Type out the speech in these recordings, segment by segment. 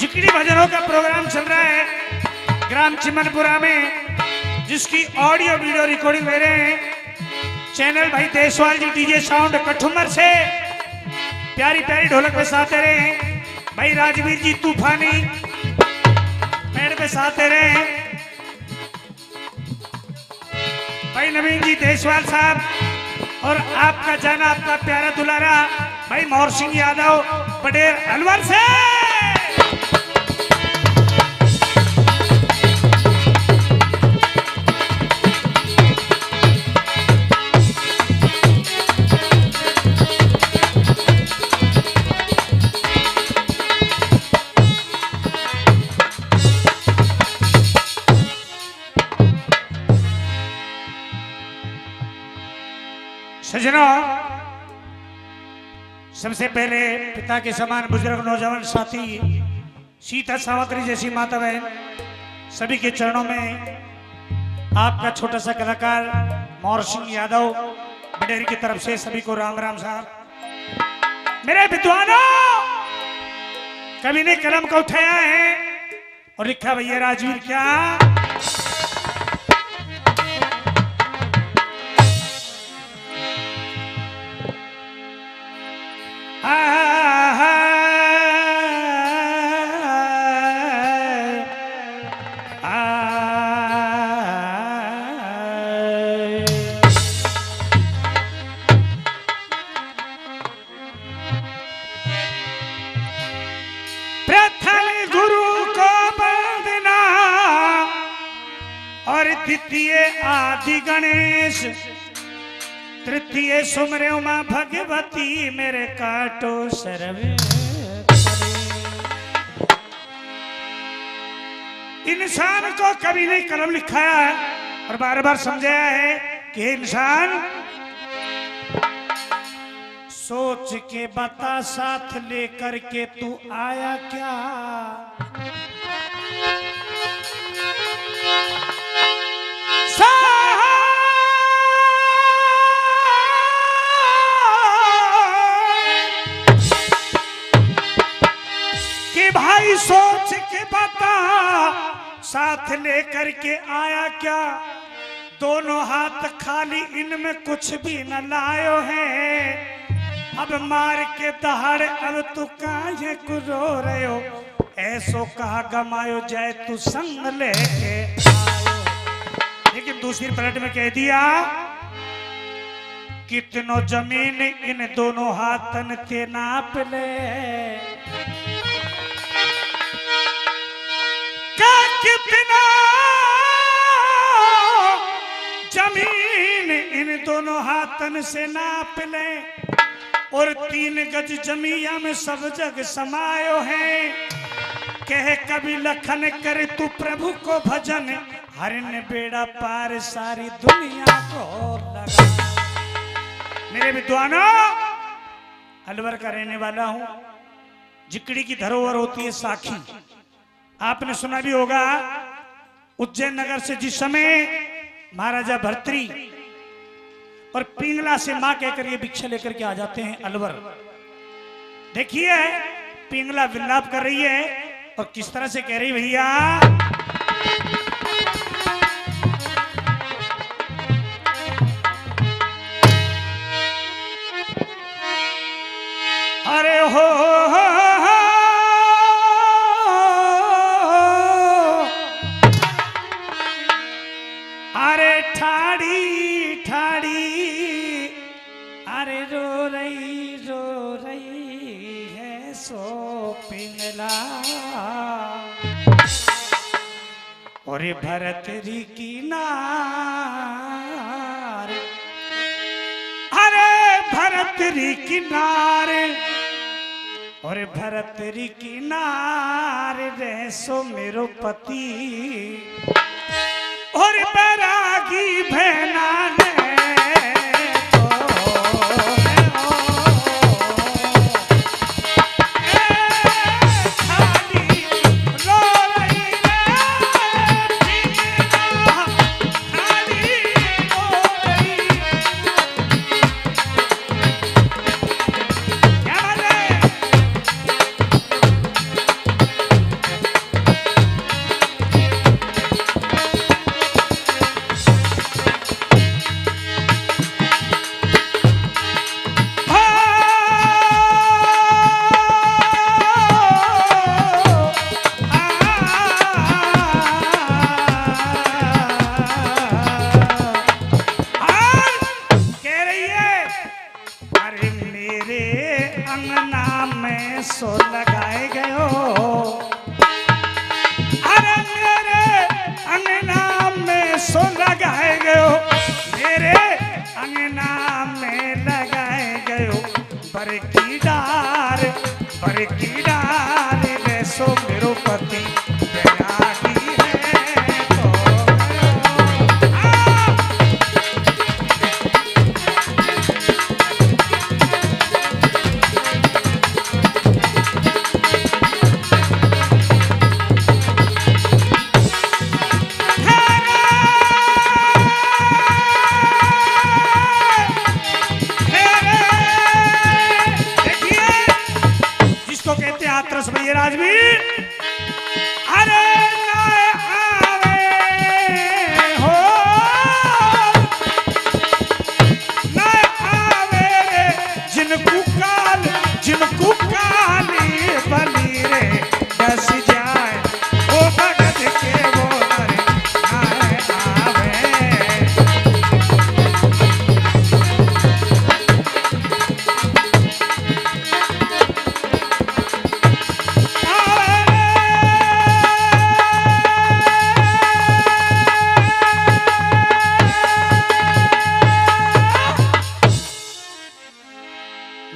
जिकड़ी भजनों का प्रोग्राम चल रहा है ग्राम चिमनपुरा में, जिसकी ऑडियो वीडियो रिकॉर्डिंग ले रहे हैं चैनल भाई देशवाल जी डीजे साउंड कठुमर से। प्यारी प्यारी ढोलक पे साथ दे रहे हैं भाई राजवीर जी तूफानी, पेड़ पे साथ दे रहे हैं भाई नवीन जी देशवाल साहब, और आपका जाना आपका प्यारा दुलारा भाई मोहर सिंह यादव पटेल अलवर से। सजनों, सबसे पहले पिता के समान बुजुर्ग नौजवान साथी सीता सावत्री जैसी माता बहन सभी के चरणों में आपका छोटा सा कलाकार मोहर सिंह यादव बडेरी की तरफ से सभी को राम राम साहब। मेरे विद्वानों, कवि ने कलम को उठाया है और लिखा भैया राजवीर क्या प्रथम गुरु को वंदना और द्वितीय आदि गणेश, तृतीय सुमरे उमा भगवती मेरे काटो सर्वे। इंसान को कभी नहीं कलम लिखाया है और बार बार समझाया है कि इंसान सोच के बता साथ लेकर के तू आया क्या। कि भाई सोच के बता साथ लेकर के आया क्या, दोनों हाथ खाली इनमें कुछ भी न लायो है। अब मार के दहाड़ अब तू काहे को रो रहे हो, ऐसो कहा गमायो जाए तू संग लेके आयो। लेकिन दूसरी पलट में कह दिया कितनो जमीन इन दोनों हाथन के नाप ले, का कितना जमीन इन दोनों हाथन से नाप ले, और 3 गज जमिया में सब जग समायो है। कह कभी लखन करे तू प्रभु को भजन, हरिन बेड़ा पार सारी दुनिया को लगा। मेरे विद्वानों, अलवर का रहने वाला हूं। जिकड़ी की धरोहर होती है साखी। आपने सुना भी होगा उज्जैन नगर से जिस समय महाराजा भर्तृ और पिंगला से मां कहकर ये भिक्षा लेकर के आ जाते हैं अलवर। देखिए पिंगला विलाप कर रही है और किस तरह से कह रही भैया, अरे हो अरे ठाड़ी ठाड़ी, अरे रो रही है सो पिंगला, और भरत री की नार, अरे भरत री की नार, और भरत री की नार रे सो मेरो पति, और बैरागी भैना ने सो मेरो पति बैरागी है तो हाथरस भैया राजवीर अरे आवे हो न आवे रे जिनको काली बली रे बस जाए ओ भगत के वो रे आवे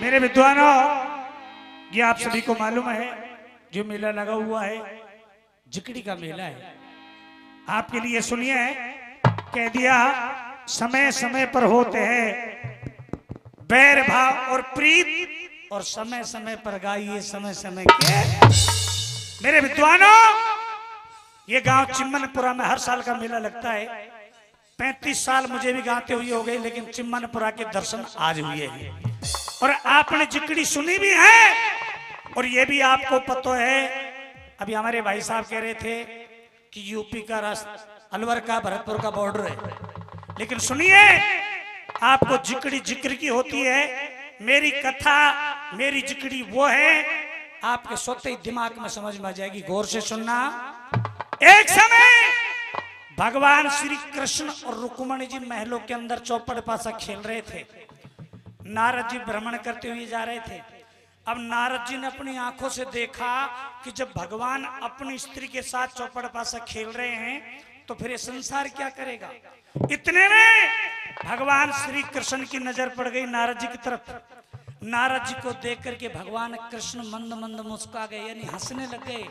मेरे विद्वानों, ये आप सभी को मालूम है जो मेला लगा हुआ है जिकड़ी का मेला है। आपके लिए सुनिए, कह दिया समय समय पर होते हैं बैर भाव और प्रीत और समय समय पर गाइए समय समय के। मेरे विद्वानों, ये गांव चिम्मनपुरा में हर साल का मेला लगता है। 35 साल मुझे भी गाते हुए हो गए, लेकिन चिम्मनपुरा के दर्शन आज हुए हैं। और आपने जिकड़ी सुनी भी है और ये भी आपको पता है। अभी हमारे भाई साहब कह रहे थे कि यूपी का अलवर का भरतपुर का बॉर्डर है, लेकिन सुनिए आपको जिकड़ी जिक्र की होती है। मेरी कथा मेरी जिकड़ी वो है, आपके सोते ही दिमाग में समझ में आ जाएगी। गौर से सुनना। एक समय भगवान श्री कृष्ण और रुक्मणी जी महलों के अंदर चौपड़ पासा खेल रहे थे। नारद जी भ्रमण करते हुए जा रहे थे। अब नारद जी ने अपनी आंखों से देखा कि जब भगवान अपनी स्त्री के साथ चौपड़ पासा खेल रहे हैं तो फिर ये संसार क्या करेगा। इतने में भगवान श्री कृष्ण की नजर पड़ गई नारद जी की तरफ। नारद जी को देख करके भगवान कृष्ण मंद मंद मुस्कुरा गए, यानी हंसने लग गए।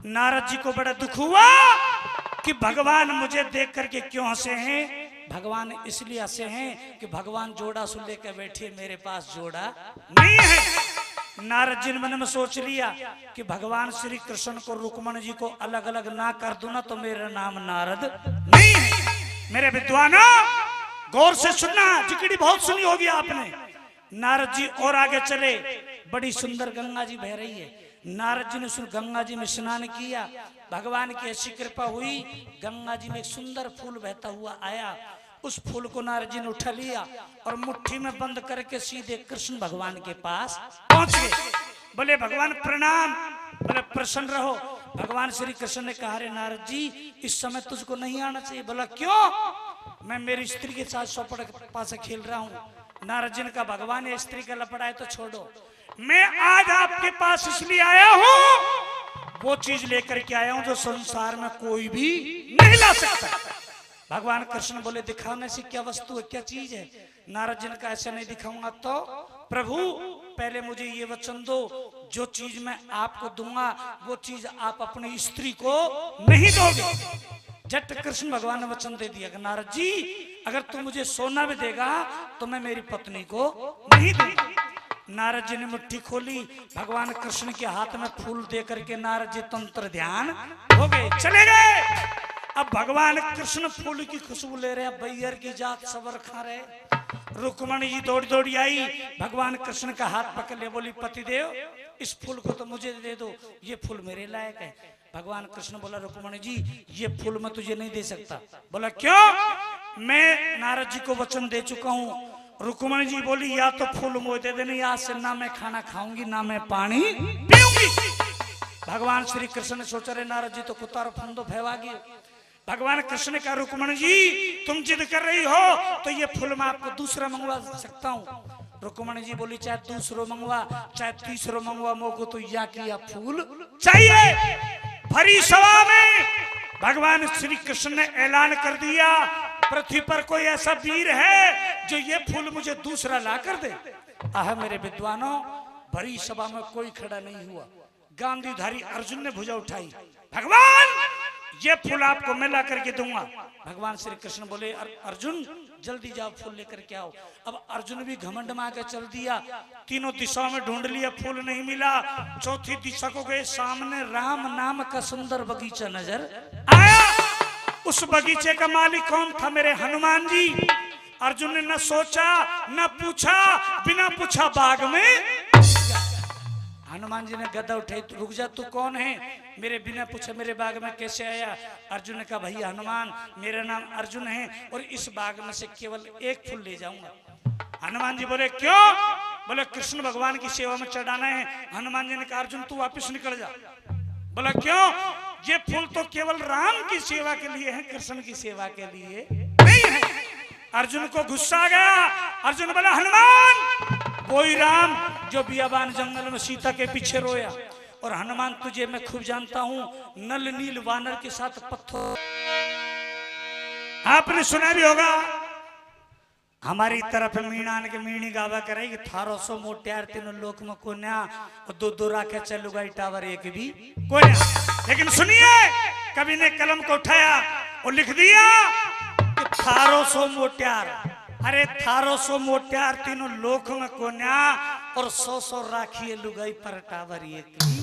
नारद जी को बड़ा दुख हुआ कि भगवान मुझे देख करके क्यों हंसे हैं। भगवान इसलिए हंसे हैं कि भगवान जोड़ा सुन लेकर बैठे, मेरे पास जोड़ा नहीं है। नारद जी ने मन में सोच लिया कि भगवान श्री कृष्ण को रुक्मणी जी को अलग अलग ना कर दूं ना तो मेरा नाम नारद नहीं है। मेरे विद्वानों, गौर से सुनना, जिकड़ी बहुत सुनी होगी आपने। नारद जी और आगे चले, बड़ी सुंदर गंगा जी बह रही है। नारद जी ने गंगा जी में स्नान किया। भगवान की ऐसी कृपा हुई, गंगा जी में एक सुंदर फूल बहता हुआ आया। उस फूल को नारद जी ने उठा लिया और मुट्ठी में बंद करके सीधे कृष्ण भगवान के पास पहुंच गए। बोले भगवान प्रणाम, बोले प्रसन्न रहो। भगवान श्री कृष्ण ने कहा, रे नारद जी इस समय तुझको नहीं आना चाहिए। बोला क्यों? मैं मेरी स्त्री के साथ चौपड़ पास खेल रहा हूँ। नारद जी ने कहा, भगवान ये स्त्री का लपड़ा है तो छोड़ो, मैं आज आपके पास इसलिए आया हूँ, वो चीज लेकर के आया हूं जो संसार में कोई भी नहीं ला सकता। भगवान कृष्ण बोले, दिखाने से क्या वस्तु है, क्या चीज है? नारद जी ने कहा, ऐसे नहीं दिखाऊंगा तो प्रभु पहले मुझे ये वचन दो, जो चीज मैं आपको दूंगा वो चीज आप अपनी स्त्री को नहीं दोगे। झट कृष्ण भगवान ने वचन दे दिया कि नारद जी अगर तू मुझे सोना भी देगा तो मैं मेरी पत्नी को नहीं दूंगा। नारद जी ने मुट्ठी खोली, भगवान कृष्ण के हाथ में फूल दे करके नारद जी तंत्र ध्यान हो गए, चले गए। अब भगवान कृष्ण फूल की खुशबू ले रहे, बैयर की जात सबर खा रहे। रुक्मणी जी दौड़ी दौड़ी आई, भगवान कृष्ण का हाथ पकड़ ले, बोली पतिदेव इस फूल को तो मुझे दे दो, ये फूल मेरे लायक है। भगवान कृष्ण बोला, रुक्मणी जी ये फूल मैं तुझे नहीं दे सकता। बोला क्यों? मैं नारद जी को वचन दे चुका हूँ। रुक्मणी जी बोली, या तो फूल मुझे दे देने, आज से ना मैं खाना खाऊंगी ना मैं पानी पीऊंगी। भगवान श्री कृष्ण ने सोचा, रे नारद जी तो कुत्ता फंदो फैवागी। भगवान कृष्ण ने कहा, रुक्मणी जी तुम जिद कर रही हो तो ये फूल मैं आपको दूसरा मंगवा सकता हूँ। रुक्मणी जी बोली, चाहे दूसरो मंगवा चाहे तीसरो मंगवा, मोको तो या किया फूल चाहिए। भरी सभा में भगवान श्री कृष्ण ने ऐलान कर दिया, पृथ्वी पर कोई ऐसा वीर है जो ये फूल मुझे दूसरा ला कर दे। आह मेरे विद्वानों, भरी सभा में कोई खड़ा नहीं हुआ। गांधीधारी अर्जुन ने भुजा उठाई, भगवान ये फूल आपको मैं ला करके दूंगा। भगवान श्री कृष्ण बोले अर्जुन जल्दी जाओ फूल लेकर के आओ। अब अर्जुन भी घमंड में आकर चल दिया, तीनों दिशाओं में ढूंढ लिया, फूल नहीं मिला। चौथी दिशा को गए, सामने राम नाम का सुंदर बगीचा नजर आया। उस बगीचे का मालिक कौन था? मेरे हनुमान जी। अर्जुन ने न सोचा न पूछा, बिना पूछा बाग में। हनुमान जी ने गदा उठाई, रुक जा, तू कौन है? मेरे बिना पूछे मेरे बाग में कैसे आया? अर्जुन ने कहा भैया हनुमान मेरा नाम अर्जुन है और इस बाग में से केवल एक फूल ले जाऊंगा। हनुमान जी बोले क्यों? बोले कृष्ण भगवान की सेवा में चढ़ाना है। हनुमान जी ने कहा अर्जुन तू वापस निकल जा। बोला क्यों? ये फूल तो केवल राम की सेवा के लिए है, कृष्ण की सेवा के लिए नहीं है। अर्जुन को गुस्सा आ गया। अर्जुन बोला हनुमान वही राम जो बियाबान जंगल में सीता के पीछे रोया। और हनुमान तुझे मैं खूब जानता हूं, नल नील वानर के साथ पत्थर। आपने सुना भी होगा हमारी तरफ मीणान के मीणी गावा करेगी, थारो सो मोट्यार तीनों लोक में कोन्या और दो दो राखे चलूगा टावर एक भी कोन्या। लेकिन सुनिए, कवि ने कलम को उठाया और लिख दिया कि थारो सो मोट्यार। अरे थारो सो मोट्यार तीनों लोक में कोन्या और 100 राखी लुगाई पर टावर एक भी।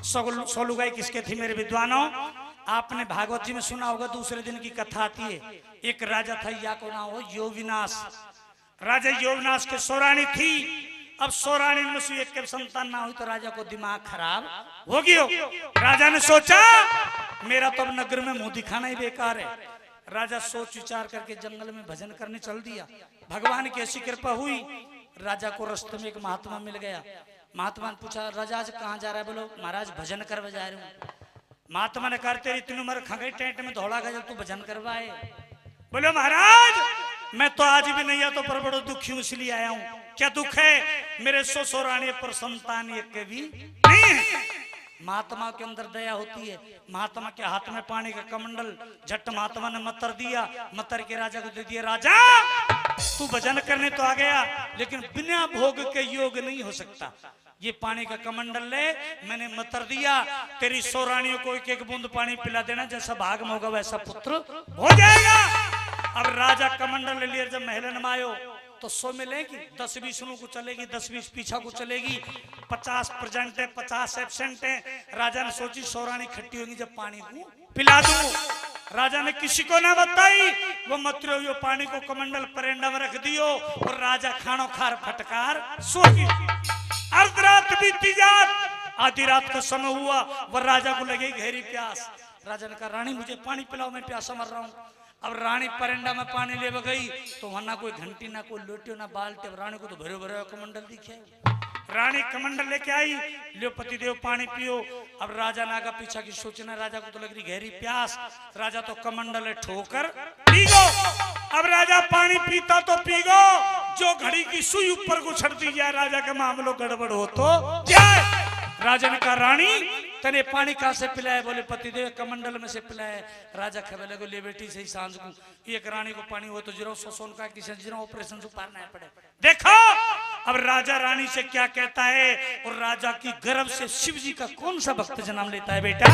100 लुगाई किसके थी मेरे विद्वानों? आपने भागवत जी में सुना होगा, दूसरे दिन की कथा आती है। एक राजा था, या को नाम हो योविनाश। राजा योविनाश के 100 रानी थी। अब 100 रानी में से एक के संतान ना हुई तो राजा को दिमाग खराब हो गया। राजा ने सोचा मेरा तो अब नगर में मुंह दिखाना ही बेकार है। राजा सोच विचार करके जंगल में भजन करने चल दिया। भगवान की ऐसी कृपा हुई, राजा को रास्ते में एक महात्मा मिल गया। महात्मा ने पूछा राजा आज कहाँ जा रहा है? बोलो महाराज भजन करवा जा रहे हूँ। महात्मा ने कहा तेरी इतनी उम्र खा गई, टेंट में धोला गया तू भजन करवाए। बोलो महाराज मैं तो आज भी नहीं आया तो पर बड़ा दुखी हूं इसलिए आया हूँ। क्या दुख है? मेरे 100 रानी पर संतान एक के भी नहीं है। महात्मा के अंदर दया होती है। महात्मा के हाथ में पानी का कमंडल, झट महात्मा ने मतर दिया, मतर के राजा को दे दिया। राजा तू भजन करने तो आ गया लेकिन बिना भोग के योग नहीं हो सकता। ये पानी का कमंडल ले, मैंने मतर दिया, तेरी 100 रानियों को एक एक बूंद पानी पिला देना, जैसा भाग में होगा वैसा पुत्र हो जाएगा। अब राजा कमंडल ले लिया, जब महलन में आयो तो 100 मिलेगी, 10-20 को चलेगी, 10-20 पीछा को चलेगी, 50 प्रेजेंट है 50 एब्सेंट है। राजा ने सोची 100 रानी खट्टी होगी जब पानी को पिला दूं। राजा ने किसी को ना बताई, वो मत्र यो पानी को कमंडल परेंडा में रख दियो और राजा खानो खार फटकार सो गई। अर्धरात बीती जात, आधी रात का समय हुआ, वह राजा को लगी गहरी प्यास। राजा ने कहा रानी मुझे पानी पिलाओ, मैं प्यासा मर रहा हूँ। अब रानी परिंदा में पानी ले गई तो वहां ना कोई घंटी ना कोई लोटियो ना बाल्टी। अब रानी को तो भरे भरे कमंडल दिखे। रानी कमंडल लेके आई, लियो पतिदेव पानी पियो। अब राजा नागा पीछा की सोचना, राजा को तो लग रही गहरी प्यास। राजा तो कमंडल ठोकर पीगो। अब राजा पानी पीता तो पीगो, जो घड़ी की सुई ऊपर को छड़ती जाए राजा का मामलो गड़बड़ हो तो जाए। राजा ने कहा रानी तने पानी कहाँ से पिलाए? बोले पतिदेव कमंडल में से पिलाए। राजा खबे लगे ले बेटी सही सांझ को एक रानी को पानी हो तो जरो सोन का किसी जरो ऑपरेशन से पारना पड़े। देखो अब राजा रानी से क्या कहता है और राजा की गर्भ से शिव जी का कौन सा भक्त जन्म लेता है बेटा?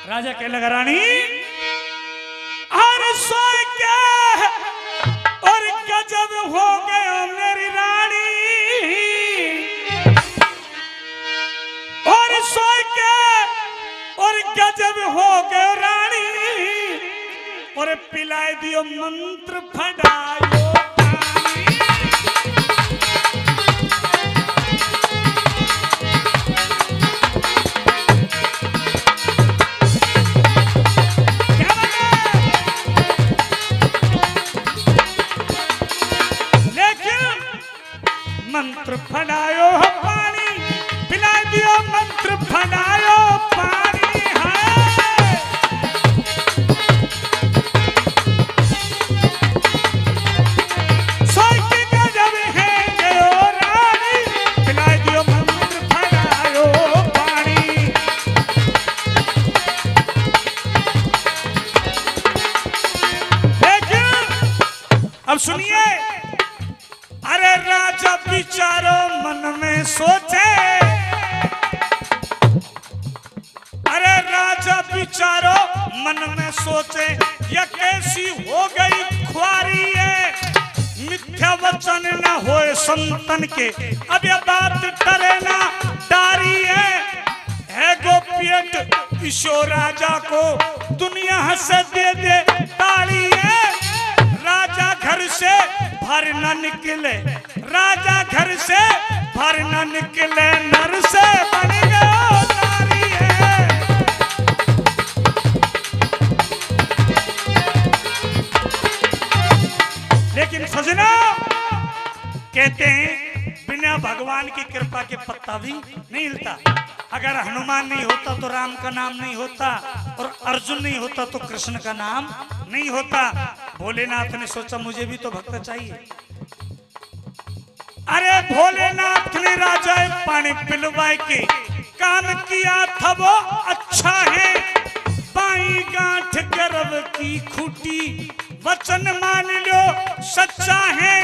राजा कहने लगा रानी हर सोए क्या और गजब हो गया मेरी रानी, और सोए क्या और गजब हो गए रानी, और पिलाए दियो मंत्र फड़ायो मंत्र फड़ायो पानी, पिला दियो मंत्र फड़ायो पानी है। अब सुनिए, अरे राजा विचारो मन में सोचे, अरे राजा विचारो मन में सोचे, यह कैसी हो गई ख्वारी है, मिथ्या वचन न होए संतन के, अब यह बात टरे ना डारी है गोपियट ईशो राजा को दुनिया हंसे दे ताली है, राजा घर से भर न निकले, राजा घर से भर न निकले, नर से बन गया नारी है। लेकिन सजना कहते हैं बिना भगवान की कृपा के पत्ता भी नहीं हिलता। अगर हनुमान नहीं होता तो राम का नाम नहीं होता, और अर्जुन नहीं होता तो कृष्ण का नाम नहीं होता। भोलेनाथ ने सोचा मुझे भी तो भक्त चाहिए। अरे भोलेनाथ ने राजा पानी पिलवाए के काम किया था वो अच्छा है, बाई गांठ गर्भ की खूटी वचन मान लो सच्चा है।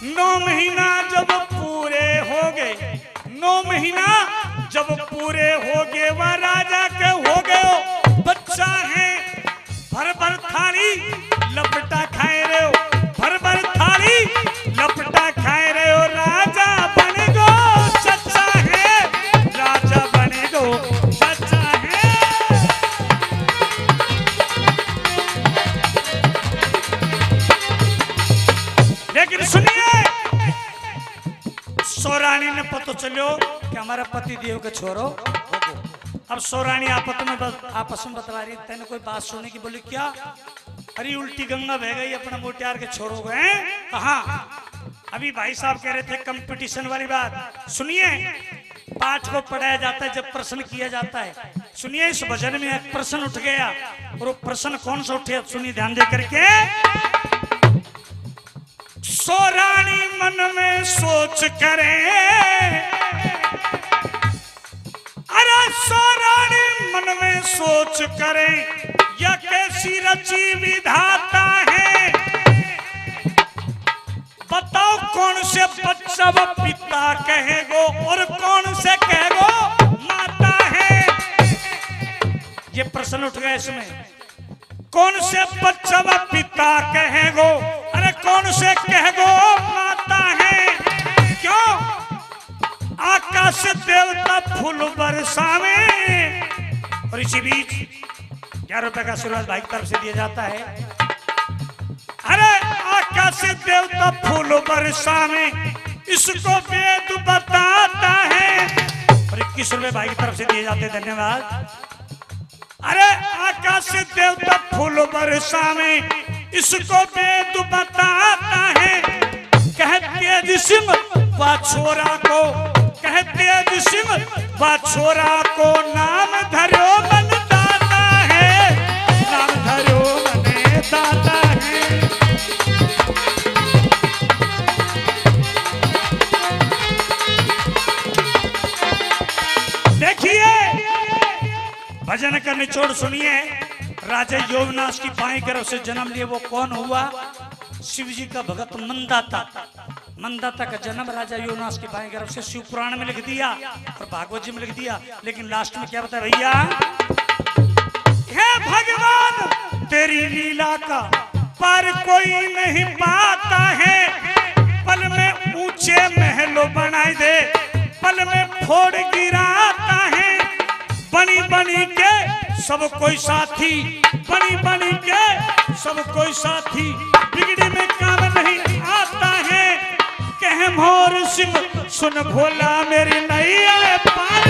9 महीना जब पूरे हो गए, 9 महीना जब पूरे हो गए, वह राजा के हो गए बच्चा है। भर भर थाली लपटा खाए रहे हो, भर भर थाली लपटा खाए रहे हो, राजा बने गो सच्चा है, राजा बने गो सच्चा है। लेकिन सुनिए, सौरानी ने पता चलो कि हमारा पति देव के छोरो होगो। अब सौरानी आपस में बतला रही, तेने कोई बात सुनी कि बोली क्या, अरे उल्टी गंगा बह गई अपना मोटियार के छोरो गए कहा। अभी भाई साहब कह रहे थे कंपटीशन वाली बात। सुनिए, पाठ को पढ़ाया जाता है जब प्रश्न किया जाता है। सुनिए, इस भजन में एक प्रश्न उठ गया, और वो प्रश्न कौन सा उठे सुनिए ध्यान दे करके। सौरानी मन में सोच करे, अरे सौरानी मन में सोच करे, यह कैसी रची विधाता है। बताओ कौन से बच्चा वो पिता कहेगो और कौन से कहेगो माता है। ये प्रश्न उठ गया इसमें, कौन से बच्चा वो पिता कहेगो, अरे कौन से कहेगो माता है। क्यों? आकाश देवता फूल बरसावे, और इसी बीच 11 रुपए का आशीर्वाद भाई की तरफ से दिया जाता है। अरे आकाश देवता फूल बरसावे, इसको वेद बताता है, और 21 रुपए भाई की तरफ से दिए जाते हैं, धन्यवाद। अरे आकाश देवता फूल बरसावे, इसको वेद बताता है। कहते जिस्म व छोरा को, कहते जिस्म व छोरा को, नाम धरो मन दाता है, नाम धरो मन दाता है। देखिए भजन का निचोड़ सुनिए। राजा योगनाश की बाएं तरफ से जन्म लिए वो कौन हुआ? शिव जी का भगत मंदाता। मंदाता का जन्म राजा योगनाश की बाएं तरफ से शिव पुराण में लिख दिया और भागवत जी में लिख दिया। लेकिन लास्ट में क्या बताया भैया? हे भगवान तेरी लीला का पर कोई नहीं पाता है, पल में ऊंचे महल बनाए दे, पल में फोड़ गिराता है। बनी बनी के सब कोई साथी, बनी बनी के सब कोई साथी, बिगड़ी में काम नहीं आता है। कह मोर सिंह सुन भोला मेरी नैया पार